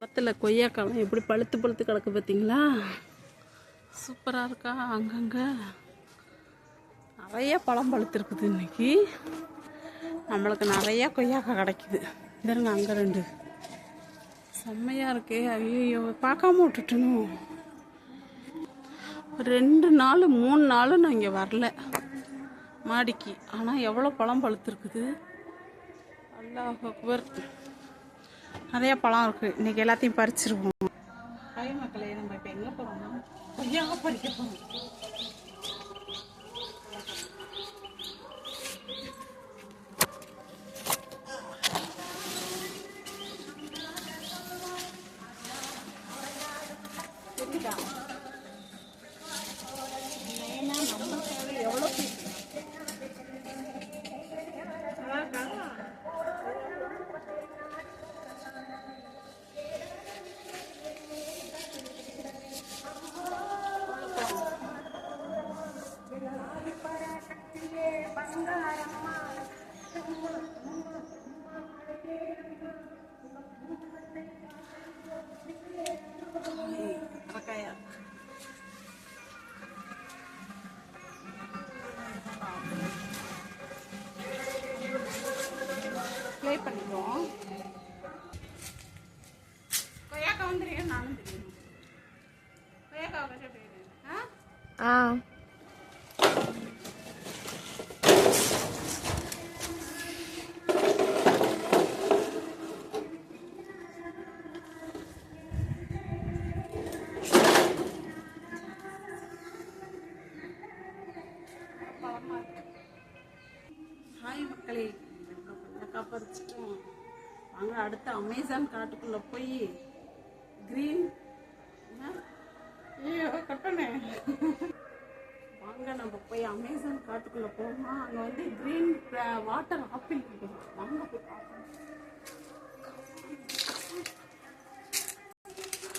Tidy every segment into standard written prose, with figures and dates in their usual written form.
பத்தில் கொய்யாக்காலம் எப்படி பழுத்து பழுத்து கிடக்கு பார்த்தீங்களா? சூப்பராக இருக்கா? அங்கங்கே நிறைய பழம் பழுத்துருக்குது. இன்னைக்கு நம்மளுக்கு நிறையா கொய்யாக்காய் கிடைக்குது. இதருங்க அங்கே ரெண்டு செம்மையாக இருக்கே. ஐயோ, பார்க்காம விட்டுட்டணும். 2 நாள் 3 நாள் நான் இங்கே வரல மாடிக்கு. ஆனால் எவ்வளோ பழம் பழுத்துருக்குது. அல்லாஹ் அக்பர். நிறைய பழம் இருக்குது. இன்றைக்கி எல்லாத்தையும் பறிச்சிருவோம். ஹாய் மக்களே, நம்ம இப்போ எங்கே போகிறோம்னா கொய்யாவை பறிக்க போகிறோம். எவ்வளோ ப்ளே பண்ணிக்குவோம். கொய்யாக்கா வந்துருக்கேன். நானும் தெரியும் கொய்யாக்கா வர போயிருக்கேன். ஹாய் மக்களே, கொய்யாக்கா பறிச்சிட்டோம். வாங்க அடுத்த அமேசான் காட்டுக்குள்ளே போய் க்ரீன் கட்டணே வாங்க நம்ம போய் அமேசான் காட்டுக்குள்ளே போகணும். அங்கே வந்து க்ரீன் வாட்டர் ஆப்பிள் இருக்குது. வாங்க போய் பார்க்கணும்.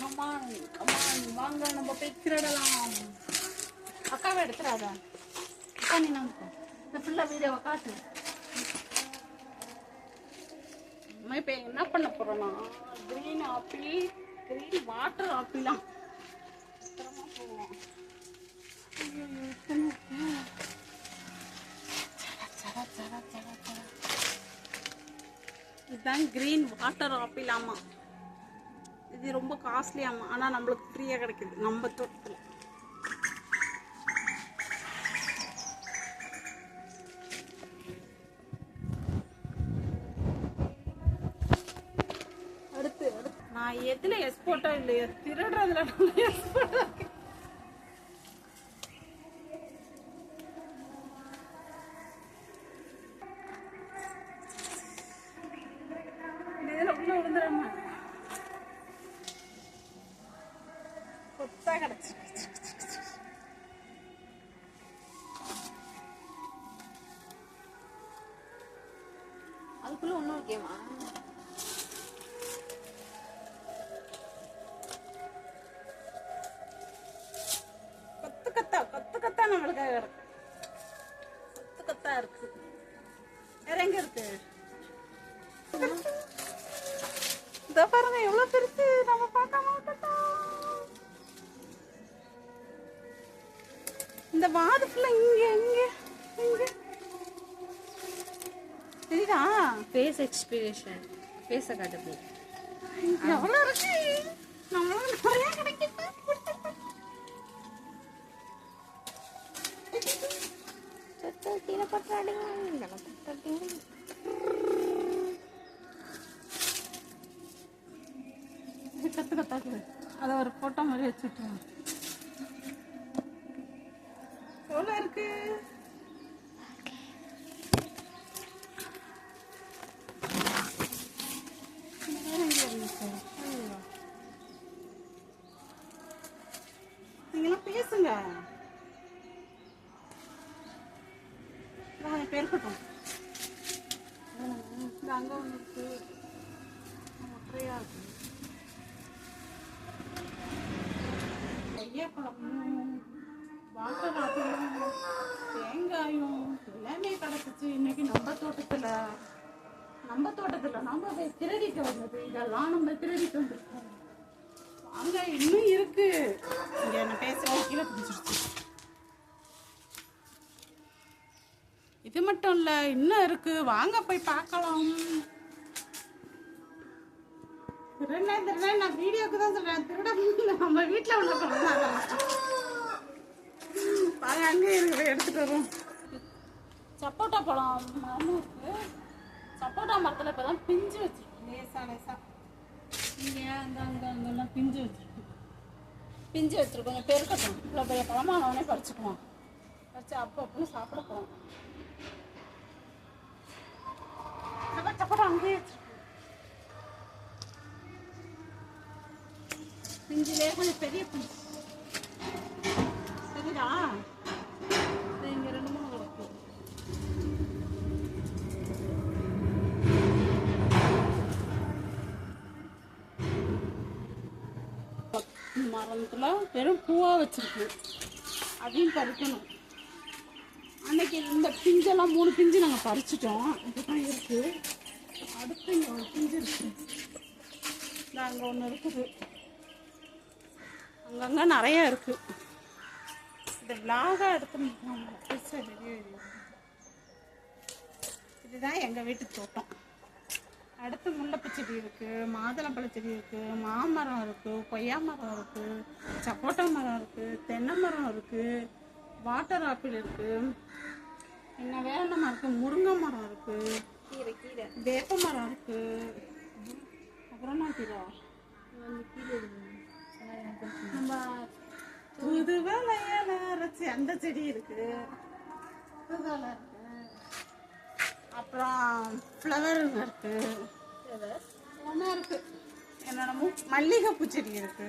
கமான் கமான், வாங்க நம்ம போய் திருடலாம். அக்காவை எடுத்துடாத. அக்கா நீ நம்ம இந்த ஃபுல்லாக வீடியோவை காட்டு. நம்ம இப்போ என்ன பண்ண போகிறோன்னா க்ரீன் ஆப்பிள், க்ரீன் வாட்டர் ஆப்பிளாம் பத்திரமா போவோம். இதுதான் க்ரீன் வாட்டர் ஆப்பிள். ஆமாம், இது ரொம்ப காஸ்ட்லி. ஆமாம், ஆனால் நம்மளுக்கு ஃப்ரீயாக கிடைக்குது நம்ம தோட்டத்தில். அடுத்து நான் எதுல எக்ஸ்போர்ட்டா இல்லையா, திருடுறதுல எக்ஸ்போர்ட்டா இருக்கு. இதுல உள்ள விழுந்துடாம கொத்தா கிடச்சி. அதுக்குள்ள ஒன்றும் இருக்கேமா? கொத்து கத்தா நம்மளுக்காக இருக்கு. கொத்து கத்தா இருக்கு. வேற எங்க இருக்கு? இதோ பாருங்க எவ்வளவு பெருசு. நம்ம பார்க்காம விட்டுட்டோம். இந்த வாது ஃபுல்லா இங்க இங்க இங்க தெரியுதா? ஃபேஸ் எக்ஸ்பிரஷன், ஃபேஸை காட்டுது. எவ்வளோ இருக்கு. நம்மளும் நிறைய கிடைக்குது. கீழே பட்டாடிங்க. கத்து கத்தாக்கு அதை ஒரு போட்டோ மாதிரி வச்சுட்டு எவ்வளோ இருக்கு. நீங்களாம் பேசுங்க. பேருக்கட்டும். இந்த அங்கே ஒன்று இருக்கு. ஒற்றையா இருக்கு. கொய்யாப்பழமும் வாட்டர் ஆப்பிளும் தேங்காயும் எல்லாமே கிடச்சிச்சு இன்னைக்கு நம்ம தோட்டத்தில். நம்ம போய் திருடிட்டு வந்தது. இதெல்லாம் நம்ம திருடிட்டு வந்துருக்கோம். அங்க இன்னும் இருக்கு. இங்க என்ன பேசுறது கீழே பிடிச்சிருச்சு. இது மட்டும் இல்ல, இன்னும் இருக்கு. வாங்க போய் பார்க்கலாம். திருடன் நான் வீடியோக்கு தான் சொல்றேன். திருட நம்ம வீட்டுல உள்ள பழம் பாருங்க, அங்கே இருக்கு, எடுத்துட்டு வரும். சப்போட்டா பழம் மரமும் இருக்கு. சப்போட்டா மரத்துல இப்பதான் பிஞ்சு வச்சிருக்கு. லேசா லேசா இங்க அங்கெல்லாம் பிஞ்சு வச்சிருக்கு. பிஞ்சு வச்சிருக்கோம். கொஞ்சம் பெருக்கட்டும். இவ்வளோ பெரிய பழமானவனே பறிச்சுக்குவோம். பறிச்சு அப்போ சாப்பிட போவோம். சப்போட்டா அங்கேயே வச்சிருக்கு. பிஞ்சிலே கொஞ்சம் பெரிய பிஞ்சு சரிதா. இங்க 2-3 கிடக்கு. மரத்துல வெறும் பூவா வச்சிருக்கு. அதையும் பறிக்கணும். அன்னைக்கு இந்த பிஞ்செல்லாம் 3 பிஞ்சு நாங்கள் பறிச்சிட்டோம். இதுதான் இருக்கு. அடுத்து இங்கே ஒரு பிஞ்சு இருக்கு. அங்கே ஒன்று இருக்குது. அங்கங்கே நிறைய இருக்கு. இந்த விலாகாக எடுத்து இதுதான் எங்கள் வீட்டு தோட்டம். அடுத்து முல்லைப்பூ செடி இருக்குது, மாதுளம்பழ செடி இருக்குது, மாமரம் இருக்குது, கொய்யா மரம் இருக்குது, சப்போட்டா மரம் இருக்குது, தென்னை மரம் இருக்குது, வாட்டர் ஆப்பிள் இருக்குது. என்ன வேற என்ன மரம் இருக்குது? முருங்கை மரம் இருக்குது, கீரை வேப்ப மரம் இருக்குது. அப்புறம் என்ன கீரை? நம்ம புதுவலையில அரைச்சி அந்த செடி இருக்குது. புதுவலை இருக்கு. அப்புறம் ஃப்ளவருங்க இருக்கு. எல்லாமே இருக்கு. என்னென்னமோ மல்லிகைப்பூ செடி இருக்கு.